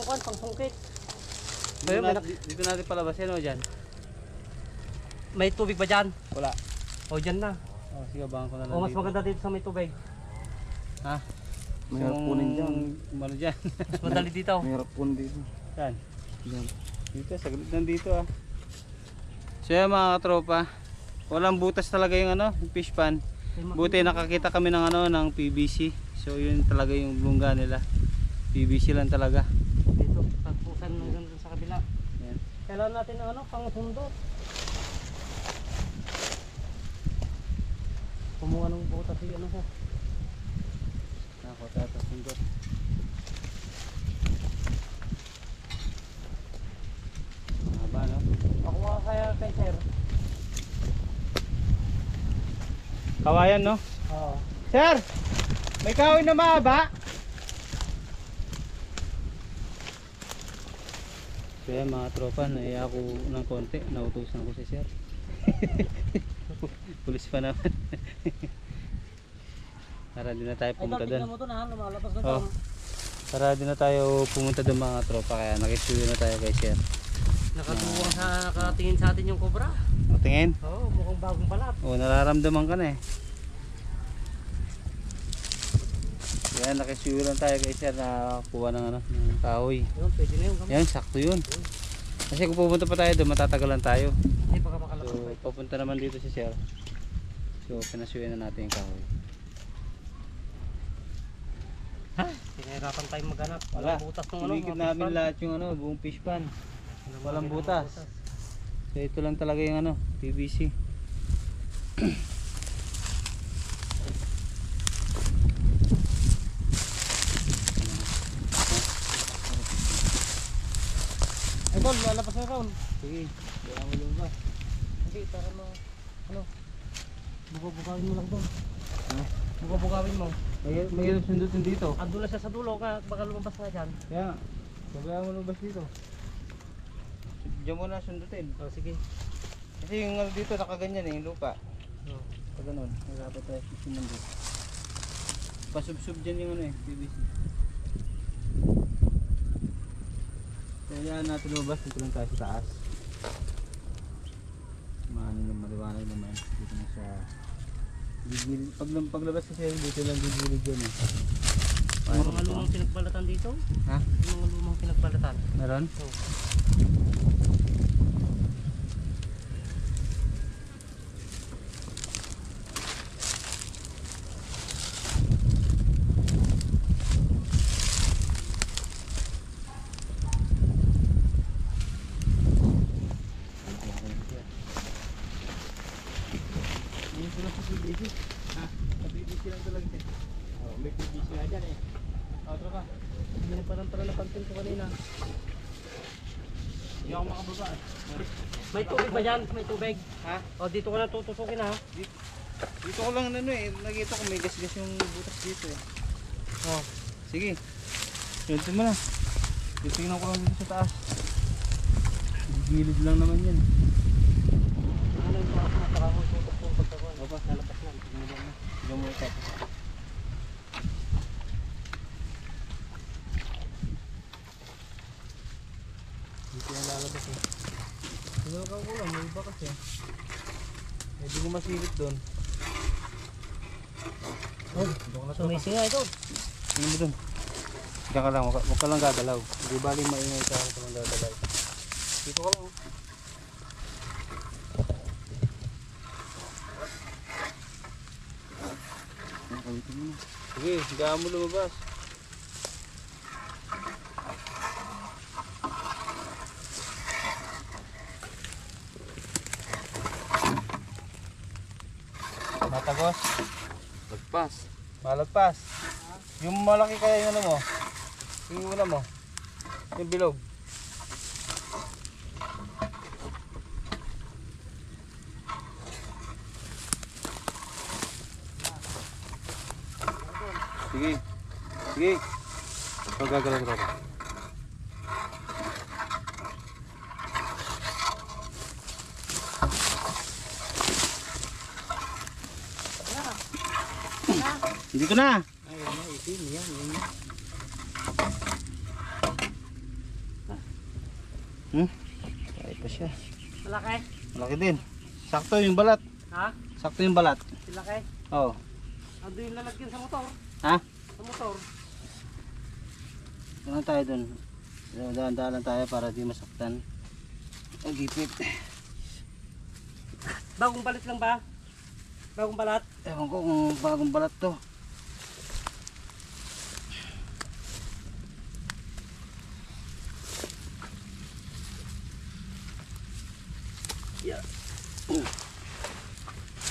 kwan, pang sungkit. Dito natin palabasin o dyan? May tubig ba dyan? Wala. O dyan na. Oh, sige, abangan ko na lang O mas dito. maganda dito sa may tubig. Ha? May harap kunin dyan. Ano dyan? Mas madali dito. May harap kunin dito. Saan? Dyan. Dito, saglit lang dito ah. So yan mga katropa, walang butas talaga yung ano, yung fish pan. Buti nakakita kami ng ano, ng PVC. So yun talaga yung lungga nila. PVC lang talaga. Dito, tagpusan hanggang dun sa kabila. Yan. Kailangan natin ng ano, pang sundot. Kumuha ng butas si ano ko. Ako tatasundot. Haba no? Ako nga kaya kay sir. Kawayan no? Oo. Sir! May kahoy na mahaba? So yan mga tropa, naiya ako ng konti, nautusan ko si sir. Pulis pa naman. Para din na tayo pumunta doon. Tingnan mo to na, lumalabas na Oh. Para din na tayo pumunta doon mga tropa, kaya nakisuyo na tayo kay sir. Nakatuwang sa nakatingin sa atin yung cobra. Tingin? Oo, mukhang bagong balat. Oo, nararamdaman ka na eh. Kaya nakisuyo lang tayo kay sir na kuha ng ano, ng kahoy. Yun, pwede na yun. Yan, sakto yun. Kasi kung pupunta pa tayo doon, matatagalan tayo. Hindi pa ka makalabas So, pa ito. papunta naman dito si sir. So, pinasuyuin na natin yung kahoy. Ha? Pinahirapan tayong maghanap. Wala. Walang butas ng ano. Umikit mga namin fish lahat yung ano, buong fish pan. pan. Walang butas. So, ito lang talaga yung ano, PVC. Ay, Tol, lalapas na Ron. Sige, kaya mo yung ba? Hindi, para mo, ano, bugabugawin mo lang doon. Ano? Bugabugawin mo. May hirap sundutin dito. Ando na siya sa dulo, baka lumabas na dyan. Kaya, sabayaan mo lumabas dito. Diyan mo na sundutin. O, sige. Kasi yung ano dito, nakaganyan eh, yung lupa. O. Pag ganun, nagdapat tayo sumundo. Pasubsub dyan yung ano eh, PVC. Kaya natin lumabas, dito lang tayo sa taas. Maano lang, maliwanag naman. Dito na sa gigilid. Paglabas kasi dito lang gigilid dyan eh. Yung mga lumang pinagbalatan dito? Ha? Yung mga lumang pinagbalatan. Meron? Oo. Yung sila sa PVC. Ha? Sa PVC lang talaga eh. Oh, may PVC na dyan eh. Outro ka. Hindi na parang napansin ko kanina. Hindi ako makababa eh. May tubig ba dyan? May tubig? Ha? O, dito ko na tutusukin ha. Dito ko lang ano eh, nakita ko may gas-gas yung butas dito eh. O. Sige. Sunod mo na. Titingnan ko lang dito sa taas. Gilid lang naman yan. Ano yung mga nakakahoy tutok pagkakawa? Opa, Lalapas na. Tignan mo tapos. Dito yung lalabas eh. Tinulakaw ko lang, may iba kasi. Hindi ko masilip doon. Oh, sumisi nga ito. Tingnan mo doon. Diyan ka lang, huwag ka lang gagalaw. Hindi bali maingay ka kung lang gagalaw. Dito ka lang. Oh. Sige, higaan mo lumabas. Matagos. Lagpas. Malagpas. Yung malaki kaya yung ano mo. Yung una mo. Yung bilog. Sige. Sige. Pagagalaw-galaw. Dito na. Ay, ano, itim yan. Kaya pa siya. Malaki? Malaki din. Sakto yung balat. Ha? Sakto yung balat. Malaki? Oo. Ando yung lalagyan sa motor. Ha? Sa motor. Saan tayo dun? Dahan-dahan lang tayo para di masaktan. Ang gipit. Bagong balit lang ba? Bagong balat? Ewan ko kung bagong balat to. Yeah.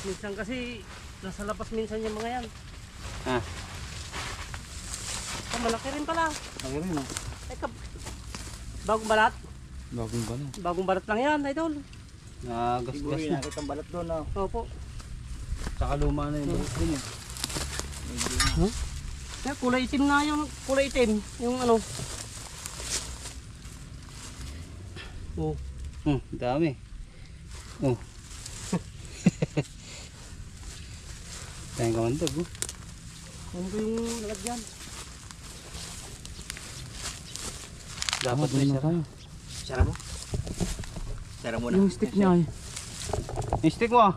Minsan kasi nasa labas minsan yung mga yan. Ha? Oh, malaki rin pala. Lagi rin oh. Bagong balat? Bagong ba na? Bagong balat lang yan, idol. Nagasgas na. nakita ang balat doon. Opo. Saka luma na yung balat din eh. Kaya kulay itim na yung kulay itim. Yung ano. Oh. Dami. Oh. Tayong kamantog oh. Ano ba yung nalagyan? Dapat may sara. Sara mo? Sara mo na. Yung stick niya. Yung stick mo.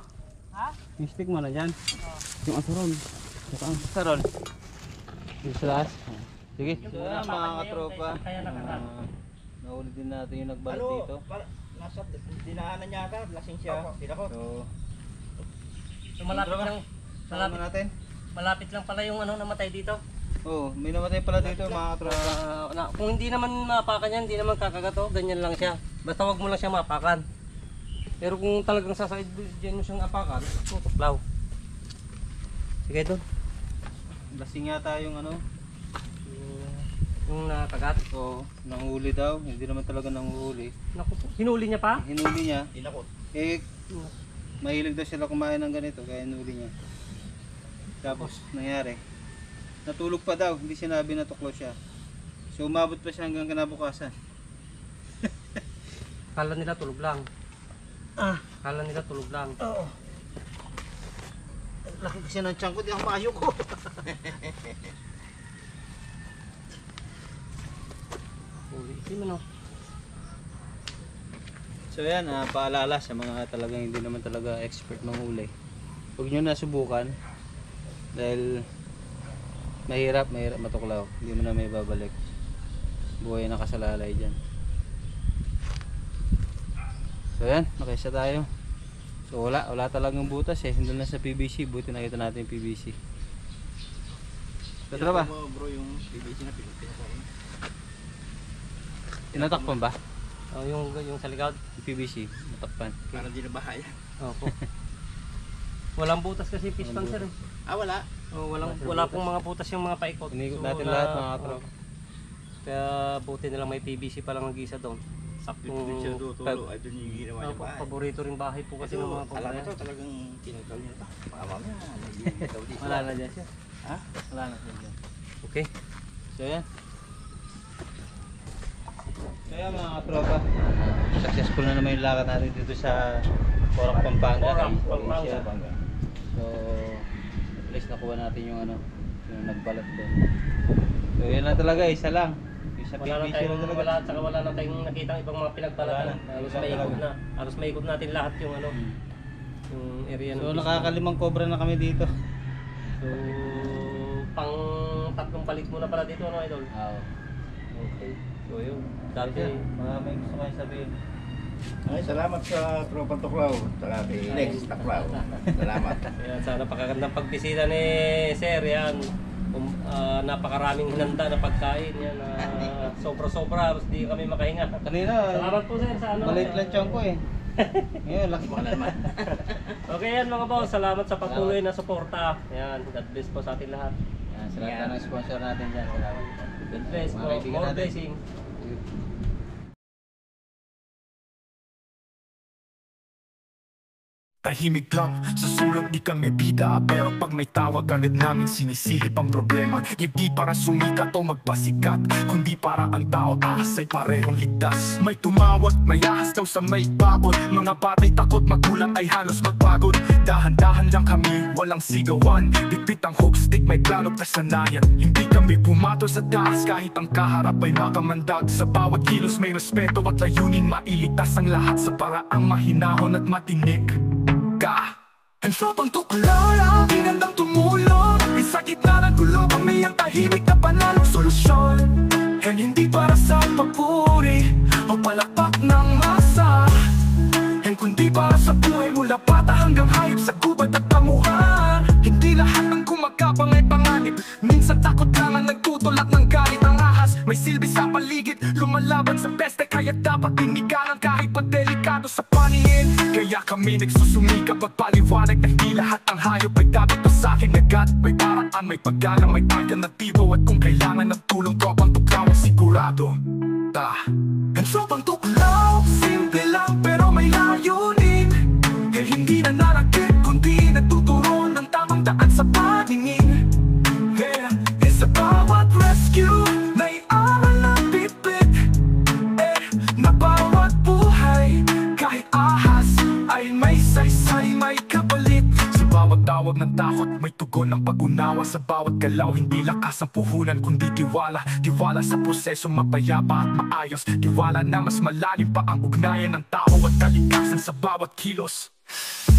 Ha? Yung stick mo na dyan. Yung asaron. Sarol. Yung sa taas. Sige. Yung So una, yan mga papan niya katropa. yun, kaya nakaraan. Nahuli din natin yung nagbalat dito. Nasa dinaanan niya ata. Lasing siya. Pinakot. So, So, malapit lang. sama natin. Malapit lang pala yung ano namatay dito. Oo, may namatay pala dito mga katropa. Kung hindi naman mapakan yan, hindi naman kakagato, ganyan lang siya. Basta wag mo lang siya mapakan. Pero kung talagang sasaid dyan mo siyang apakan, tutuklaw. Sige doon. Lasing yata yung ano. Yung nakagat. Oo, nanghuli daw. Hindi naman talaga nanghuli. Naku, hinuli niya pa? Hinuli niya. Pinakot. Eh, mahilig daw sila kumain ng ganito kaya hinuli niya. Tapos nangyari, natulog pa daw, hindi sinabi na tuklaw siya. So umabot pa siya hanggang kinabukasan. Kala nila tulog lang. Kala nila tulog lang. Oo. Laki kasi ng tiyan ko, di ang payo ko. Huli itim ano. So yan, paalala sa mga talagang hindi naman talaga expert manghuli. Huwag nyo na subukan dahil mahirap matuklaw. Hindi mo na may babalik. Buhay na nakasalalay dyan. So yan, nakaisa tayo. So wala talagang butas eh. Hindi na sa PVC, buti nakita natin yung PVC. Petra ba? Bro, yung PVC na pinakot. Tinatakpan ba? Oh, yung sa likod. Yung PVC, natakpan. Para di na bahaya. Opo. Walang butas kasi fish pan sir eh. Wala. Oh, wala pong mga butas yung mga paikot. Inikot So, natin lahat mga katrop. Kaya buti nilang may PVC pa lang ang gisa doon. Saktong Tulo. Ay, doon yung ginawa niya bahay. paborito ring bahay po kasi ng mga Alam mo kumpanya. to, talagang tinagaw niya ito. Baka mamaya, nagigitaw dito. Wala na dyan siya. Ha? Wala na siya dyan. Okay. So yan. So yan mga katropa. Successful na naman yung lakad natin dito sa Porac, Pampanga. Porac, Kay Pampanga. Alicia. So at least nakuha natin yung ano, yung nagbalat doon. So yun lang talaga, isa lang. Yung sa Wala na PVC tayong lang talaga. wala, tsaka wala na tayong nakita ibang mga pinagbalatan. Wala na. Halos Wala maikot talaga. na. Halos maikot natin lahat yung ano, yung area ng So business. nakakalimang cobra na kami dito. So pang tatlong palit muna pala dito ano idol. Okay. So yun. Dati Mga may gusto kayo sabihin. Ay, salamat sa Tropang Tuklaw. Saka kay Lex Tuklaw. Salamat. kaya sana pakagandang pagbisita ni Sir yan. Napakaraming hinanda na pagkain yan. Sobra-sobra, mas di kami makahinga. Kanina, Salamat po sir sa ano. maliit lang tiyan ko eh. Ngayon, laki Mga naman. Okay yan mga boss, salamat sa patuloy na suporta. Yan, God bless po sa ating lahat. Yan, sa lahat ng sponsor natin dyan. Salamat. God bless Mga po, kaibigan more natin. blessing. Tahimik lang, sa sulat di kami bida. Pero pag may tawag agad namin sinisilip ang problema. Hindi para sumikat o magpasikat, kundi para ang tao ahas ay parehong ligtas. May tumawag, may ahas daw sa may babot. Mga batay takot, magulang ay halos magpagod. Dahan-dahan lang kami, walang sigawan. Bigpit ang hook stick, may plano kasanayan. Hindi kami pumato sa taas kahit ang kaharap ay nakamandag. Sa bawat kilos may respeto at layunin, mailigtas ang lahat sa paraang mahinahon at matinik. Ang tropang tuklaw na pinandang tumulong. Sa gitna ng gulo kami ang tahimik na panalong solusyon. And hindi para sa papuri o palakpak ng masa, and kundi para sa buhay mula bata hanggang hayop sa gubat at pamuhan. Hindi lahat ng kumagapang ay panganib, minsan takot lang ang nagtutulak ng galit. Ang ahas may silbi sa paligid, lumalaban sa peste, kaya dapat tinigalan kahit pa delikado sa paningin. Kaya kami nagsusumikap at paliwanag na hindi lahat ang hayop ay dapat sa akin agad. May paraan, may paggalang, may alternatibo, at kung kailangan ng tulong, tropang tuklaw ang sigurado. Ang tropang tuklaw, simple lang pero may layunin. Hindi nananakit kundi nagtuturo ng tamang daan sa paningin. Sa bawat rescue, naiaral ng bibig, na bawat buhay, kahit ahas, ay may saysay, may kapalit. Sa bawat tawag ng takot, may tugon ng pag-unawa. Sa bawat galaw, hindi lakas ang puhunan kundi tiwala. Tiwala sa proseso, mapayapa at maayos. Tiwala na mas malalim pa ang ugnayan ng tao at kalikasan sa bawat kilos.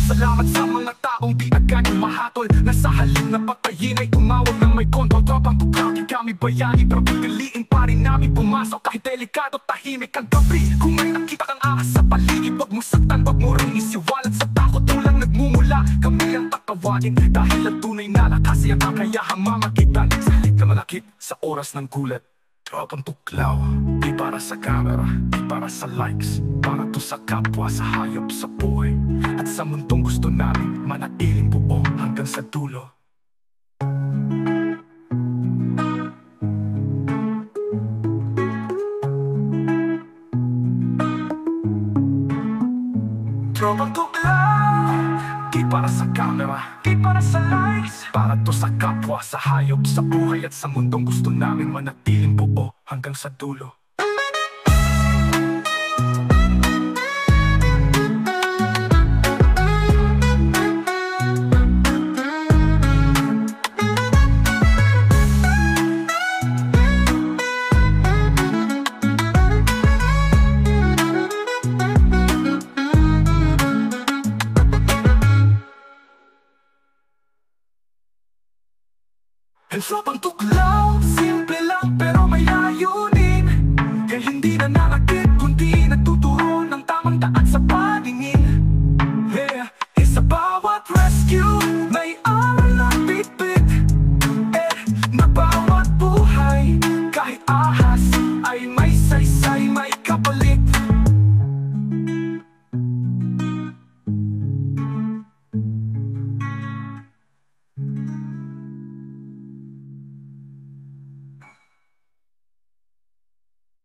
Salamat sa mga taong di agad umahatol, na sa halip na patayin ay tumawag ng may kontrol. Tropang tuklaw, di kami bayani, pero pipiliin pa rin namin pumasok kahit delikado, tahimik ang gabi. Kung may nakita kang ahas sa paligid, wag mo saktan, wag mo rin isiwalat. Sa takot tulang nagmumula, kami ang tatawagin, dahil ang tunay na lakas ay ang kakayahang mamagitan sa halip na malakit sa oras ng gulat. Tropang tuklaw, di para sa camera, di para sa likes, para to sa kapwa, sa hayop, sa buhay, at sa mundong gusto namin manatiling buo hanggang sa dulo. Tropang tuklaw, di para sa camera, di para sa likes, para to sa kapwa, sa hayop, sa buhay, at sa mundong gusto namin manatiling buo hanggang sa dulo. Ang tropang tuklaw,